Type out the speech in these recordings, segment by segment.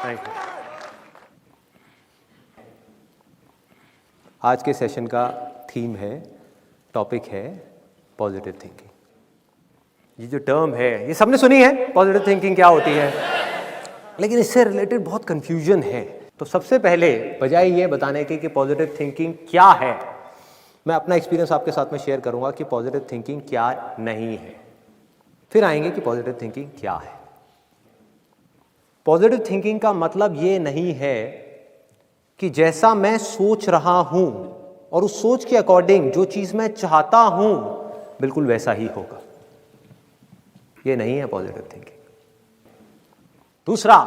Thank you. आज के session का थीम है, टॉपिक है पॉजिटिव थिंकिंग। ये जो टर्म है ये सबने सुनी है, पॉजिटिव थिंकिंग क्या होती है, लेकिन इससे रिलेटेड बहुत कंफ्यूजन है। तो सबसे पहले बजाय ये बताने की कि पॉजिटिव थिंकिंग क्या है, मैं अपना एक्सपीरियंस आपके साथ में शेयर करूंगा कि पॉजिटिव थिंकिंग क्या नहीं है, फिर आएंगे कि पॉजिटिव थिंकिंग क्या है। पॉजिटिव थिंकिंग का मतलब ये नहीं है कि जैसा मैं सोच रहा हूं और उस सोच के अकॉर्डिंग जो चीज मैं चाहता हूं बिल्कुल वैसा ही होगा, ये नहीं है पॉजिटिव थिंकिंग। दूसरा,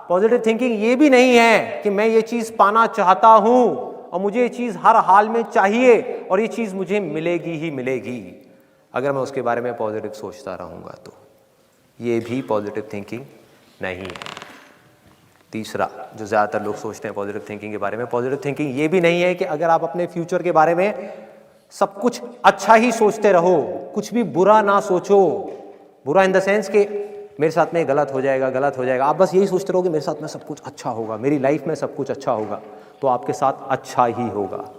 पॉजिटिव थिंकिंग ये भी नहीं है कि मैं ये चीज पाना चाहता हूं और मुझे ये चीज हर हाल में चाहिए और ये चीज मुझे मिलेगी ही मिलेगी अगर मैं उसके बारे में पॉजिटिव सोचता रहूंगा, तो ये भी पॉजिटिव थिंकिंग नहीं है। तीसरा, जो ज़्यादातर लोग सोचते हैं पॉजिटिव थिंकिंग के बारे में, पॉजिटिव थिंकिंग ये भी नहीं है कि अगर आप अपने फ्यूचर के बारे में सब कुछ अच्छा ही सोचते रहो, कुछ भी बुरा ना सोचो। बुरा इन द सेंस कि मेरे साथ में गलत हो जाएगा, गलत हो जाएगा, आप बस यही सोचते रहो कि मेरे साथ में सब कुछ अच्छा होगा, मेरी लाइफ में सब कुछ अच्छा होगा, तो आपके साथ अच्छा ही होगा,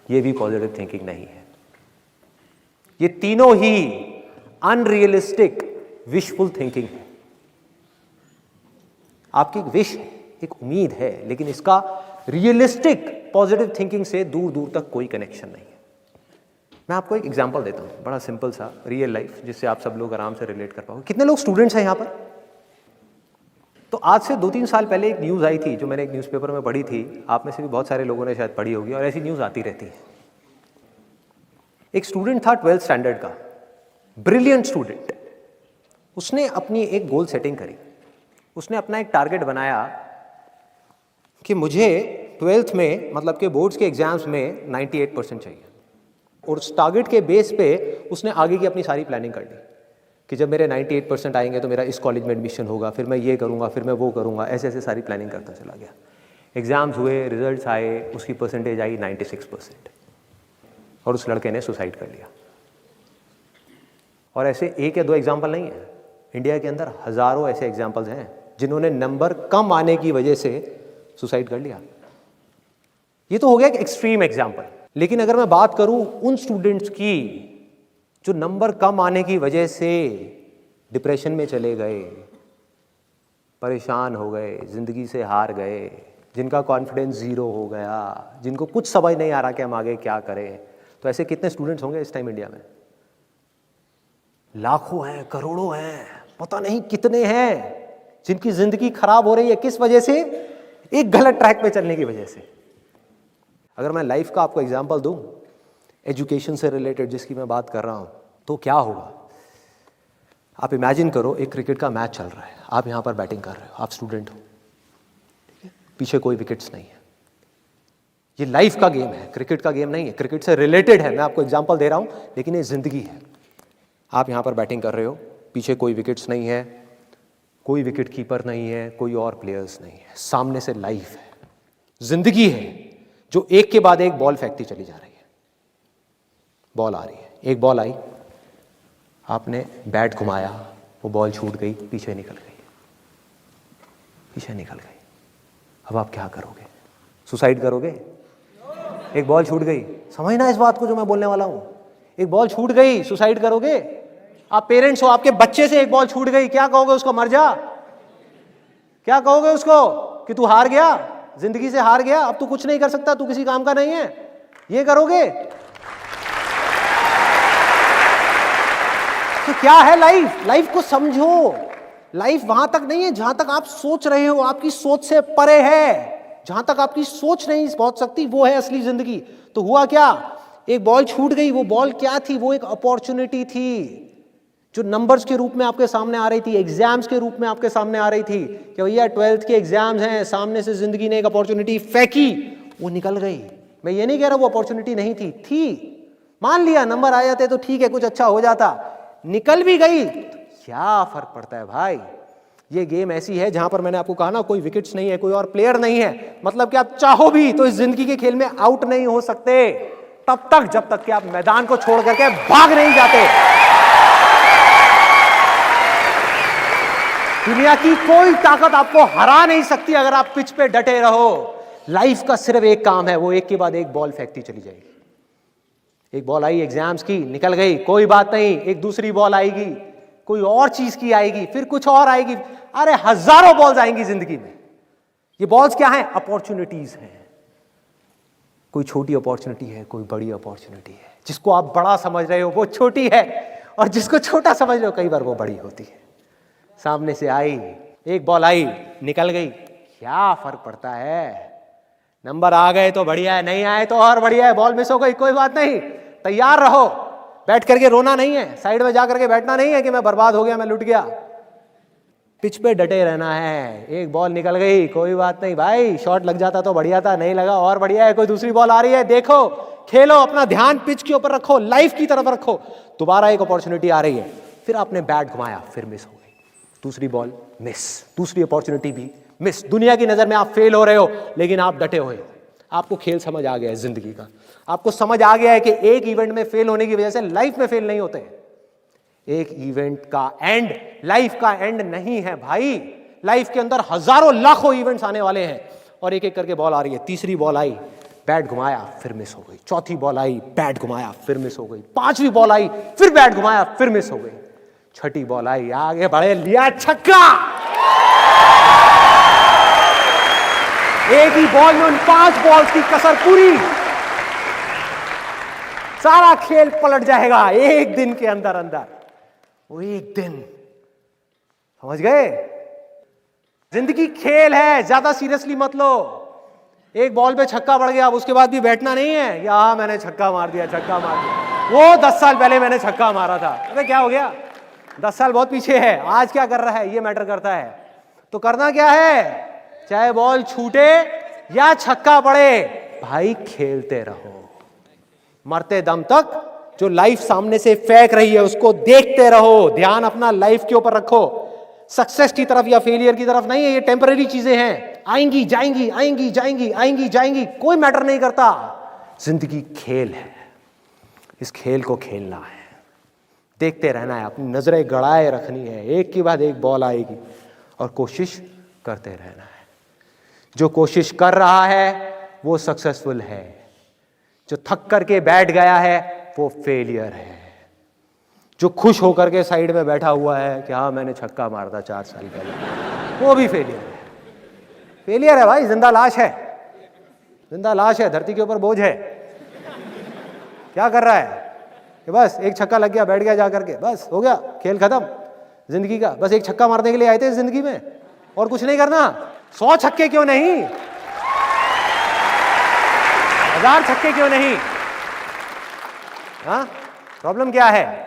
ये भी पॉजिटिव थिंकिंग नहीं है। ये तीनों ही अनरियलिस्टिक विशफुल थिंकिंग है। आपकी एक विश है, एक उम्मीद है, लेकिन इसका रियलिस्टिक पॉजिटिव थिंकिंग से दूर दूर तक कोई कनेक्शन नहीं है। मैं आपको एक एग्जांपल देता हूं, बड़ा सिंपल सा, रियल लाइफ, जिससे आप सब लोग आराम से रिलेट कर पाओगे। कितने लोग स्टूडेंट्स हैं यहां पर? तो आज से 2-3 साल पहले एक न्यूज़ आई थी जो मैंने एक न्यूज़पेपर में पढ़ी थी, आप में से भी बहुत सारे लोगों ने शायद पढ़ी होगी, और ऐसी न्यूज़ आती रहती है। एक स्टूडेंट था 12th स्टैंडर्ड का, ब्रिलियंट स्टूडेंट। उसने अपनी एक गोल सेटिंग करी, उसने अपना एक टारगेट बनाया कि मुझे 12th में, मतलब के बोर्ड्स के एग्जाम्स में 98% चाहिए, और उस टारगेट के बेस पे उसने आगे की अपनी सारी प्लानिंग कर ली कि जब मेरे 98% आएंगे तो मेरा इस कॉलेज में एडमिशन होगा, फिर मैं ये करूँगा, फिर मैं वो करूँगा, ऐसे ऐसे सारी प्लानिंग करता चला गया। एग्ज़ाम्स हुए, रिजल्ट्स आए, उसकी परसेंटेज आई 96%, और उस लड़के ने सुसाइड कर लिया। और ऐसे एक या दो एग्जाम्पल नहीं है, इंडिया के अंदर हज़ारों ऐसे एग्जाम्पल्स हैं जिन्होंने नंबर कम आने की वजह से सुसाइड कर लिया। ये तो हो गया एक एक्सट्रीम एग्जाम्पल, लेकिन अगर मैं बात करूं उन स्टूडेंट्स की जो नंबर कम आने की वजह से डिप्रेशन में चले गए, परेशान हो गए, जिंदगी से हार गए, जिनका कॉन्फिडेंस जीरो हो गया, जिनको कुछ समझ नहीं आ रहा कि हम आगे क्या करें, तो ऐसे कितने स्टूडेंट्स होंगे इस टाइम इंडिया में? लाखों हैं, करोड़ों हैं, पता नहीं कितने हैं जिनकी जिंदगी खराब हो रही है। किस वजह से? एक गलत ट्रैक पे चलने की वजह से। अगर मैं लाइफ का आपको एग्जांपल दूं, एजुकेशन से रिलेटेड जिसकी मैं बात कर रहा हूं, तो क्या होगा? आप इमेजिन करो, एक क्रिकेट का मैच चल रहा है, आप यहां पर बैटिंग कर रहे हो, आप स्टूडेंट हो, ठीक है, पीछे कोई विकेट्स नहीं है। ये लाइफ का गेम है, क्रिकेट का गेम नहीं है, क्रिकेट से रिलेटेड है, मैं आपको एग्जाम्पल दे रहा हूं, लेकिन ये जिंदगी है। आप यहां पर बैटिंग कर रहे हो, पीछे कोई विकेट्स नहीं है, कोई विकेट कीपर नहीं है, कोई और प्लेयर्स नहीं है, सामने से लाइफ है, जिंदगी है, जो एक के बाद एक बॉल फेंकती चली जा रही है। बॉल आ रही है, एक बॉल आई, आपने बैट घुमाया, वो बॉल छूट गई, पीछे निकल गई, पीछे निकल गई। अब आप क्या करोगे? सुसाइड करोगे? एक बॉल छूट गई, समझना इस बात को जो मैं बोलने वाला हूं, एक बॉल छूट गई, सुसाइड करोगे? आप पेरेंट्स हो, आपके बच्चे से एक बॉल छूट गई, क्या कहोगे उसको? मर जा? क्या कहोगे उसको कि तू हार गया, जिंदगी से हार गया, अब तू कुछ नहीं कर सकता, तू किसी काम का नहीं है, ये करोगे? तो क्या है लाइफ? लाइफ को समझो। लाइफ वहां तक नहीं है जहां तक आप सोच रहे हो, आपकी सोच से परे है। जहां तक आपकी सोच नहीं पहुंच सकती वो है असली जिंदगी। तो हुआ क्या? एक बॉल छूट गई, वो बॉल क्या थी? वो एक अपॉर्चुनिटी थी जो नंबर्स के रूप में आपके सामने आ रही थी, एग्जाम्स के रूप में आपके सामने आ रही थी कि भैया 12th के एग्जाम्स हैं, सामने से जिंदगी ने एक अपॉर्चुनिटी फेंकी, वो निकल गई। मैं ये नहीं कह रहा वो अपॉर्चुनिटी नहीं थी, मान लिया नंबर आ जाते तो ठीक है, कुछ अच्छा हो जाता, निकल भी गई तो क्या फर्क पड़ता है भाई? ये गेम ऐसी है जहां पर मैंने आपको कहा ना, कोई विकेट्स नहीं है, कोई और प्लेयर नहीं है, मतलब कि आप चाहो भी तो इस जिंदगी के खेल में आउट नहीं हो सकते तब तक जब तक कि आप मैदान को छोड़ करके भाग नहीं जाते। दुनिया की कोई ताकत आपको हरा नहीं सकती अगर आप पिच पे डटे रहो। लाइफ का सिर्फ एक काम है, वो एक के बाद एक बॉल फेंकती चली जाएगी। एक बॉल आई एग्जाम्स की, निकल गई, कोई बात नहीं, एक दूसरी बॉल आएगी, कोई और चीज की आएगी, फिर कुछ और आएगी। अरे हजारों बॉल्स आएंगी जिंदगी में। ये बॉल्स क्या हैं? अपॉर्चुनिटीज हैं। कोई छोटी अपॉर्चुनिटी है, कोई बड़ी अपॉर्चुनिटी है। जिसको आप बड़ा समझ रहे हो वो छोटी है, और जिसको छोटा समझ रहे हो कई बार वो बड़ी होती है। सामने से आई, एक बॉल आई, निकल गई, क्या फर्क पड़ता है? नंबर आ गए तो बढ़िया है, नहीं आए तो और बढ़िया है। बॉल मिस हो गई, कोई बात नहीं, तैयार रहो। बैठ करके रोना नहीं है, साइड में जा करके बैठना नहीं है कि मैं बर्बाद हो गया, मैं लुट गया। पिच पे डटे रहना है। एक बॉल निकल गई, कोई बात नहीं भाई, शॉट लग जाता तो बढ़िया था, नहीं लगा और बढ़िया है। कोई दूसरी बॉल आ रही है, देखो, खेलो, अपना ध्यान पिच के ऊपर रखो, लाइफ की तरफ रखो। दोबारा एक अपॉर्चुनिटी आ रही है, फिर आपने बैट घुमाया, फिर मिस हो गई, दूसरी बॉल मिस, दूसरी अपॉर्चुनिटी भी मिस। दुनिया की नजर में आप फेल हो रहे हो, लेकिन आप डटे हुए हो। आपको खेल समझ आ गया है जिंदगी का। आपको समझ आ गया है कि एक इवेंट में फेल होने की वजह से लाइफ में फेल नहीं होते हैं। एक इवेंट का एंड लाइफ का एंड नहीं है भाई। लाइफ के अंदर हजारों लाखों इवेंट्स आने वाले हैं, और एक एक करके बॉल आ रही है। तीसरी बॉल आई, बैट घुमाया, फिर मिस हो गई। चौथी बॉल आई, बैट घुमाया, फिर मिस हो गई। पांचवी बॉल आई, फिर बैट घुमाया, फिर मिस हो गई। छठी बॉल आई, आगे बढ़े, लिया छक्का। एक ही बॉल में उन 5 बॉल्स की कसर पूरी। सारा खेल पलट जाएगा एक दिन के अंदर अंदर। वो एक दिन, समझ गए? जिंदगी खेल है, ज्यादा सीरियसली मत लो। एक बॉल पे छक्का पड़ गया, अब उसके बाद भी बैठना नहीं है कि हाँ मैंने छक्का मार दिया, छक्का मार दिया। वो 10 साल पहले मैंने छक्का मारा था। अबे क्या हो गया? 10 साल बहुत पीछे है, आज क्या कर रहा है ये मैटर करता है। तो करना क्या है? चाहे बॉल छूटे या छक्का पड़े, भाई खेलते रहो मरते दम तक। जो लाइफ सामने से फेंक रही है उसको देखते रहो, ध्यान अपना लाइफ के ऊपर रखो। सक्सेस की तरफ या फेलियर की तरफ नहीं है, ये टेम्पररी चीजें हैं, आएंगी जाएंगी, आएंगी जाएंगी, आएंगी जाएंगी, कोई मैटर नहीं करता। जिंदगी खेल है, इस खेल को खेलना है, देखते रहना है, अपनी नजरें गड़ाए रखनी है। एक के बाद एक बॉल आएगी और कोशिश करते रहना है। जो कोशिश कर रहा है वो सक्सेसफुल है, जो थक करके बैठ गया है वो फेलियर है। जो खुश होकर के साइड में बैठा हुआ है कि हाँ मैंने छक्का मारा था 4 साल पहले, वो भी फेलियर है। फेलियर है भाई, जिंदा लाश है, जिंदा लाश है, धरती के ऊपर बोझ है। क्या कर रहा है कि बस एक छक्का लग गया, बैठ गया जा करके, बस हो गया, खेल खत्म जिंदगी का। बस एक छक्का मारने के लिए आए थे जिंदगी में, और कुछ नहीं करना। 100 छक्के क्यों नहीं, 1000 छक्के क्यों नहीं? हाँ, प्रॉब्लम क्या है?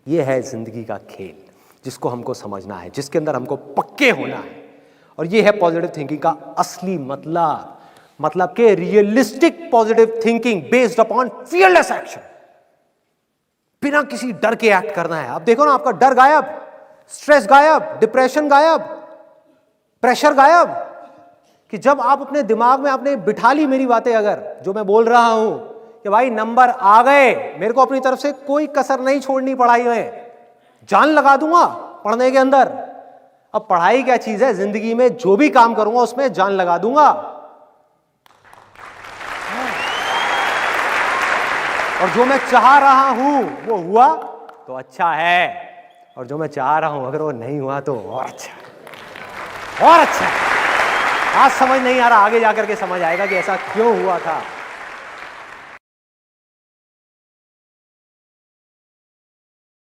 ये है जिंदगी का खेल, जिसको हमको समझना है, जिसके अंदर हमको पक्के होना है। और ये है पॉजिटिव थिंकिंग का असली मतलब के realistic positive thinking based upon fearless action. बिना किसी डर के एक्ट करना है। अब देखो ना, आपका डर गायब, स्ट्रेस गायब, डिप्रेशन गायब, प्रेशर गायब। कि जब आप अपने दिमाग में आपने बिठा ली मेरी बातें, अगर जो मैं बोल रहा हूं कि भाई नंबर आ गए, मेरे को अपनी तरफ से कोई कसर नहीं छोड़नी पढ़ाई में, जान लगा दूंगा पढ़ने के अंदर। अब पढ़ाई क्या चीज है, जिंदगी में जो भी काम करूंगा उसमें जान लगा दूंगा। और जो मैं चाह रहा हूं वो हुआ तो अच्छा है, और जो मैं चाह रहा हूं अगर वो नहीं हुआ तो और अच्छा, और अच्छा। आज समझ नहीं आ रहा, आगे जाकर के समझ आएगा कि ऐसा क्यों हुआ था।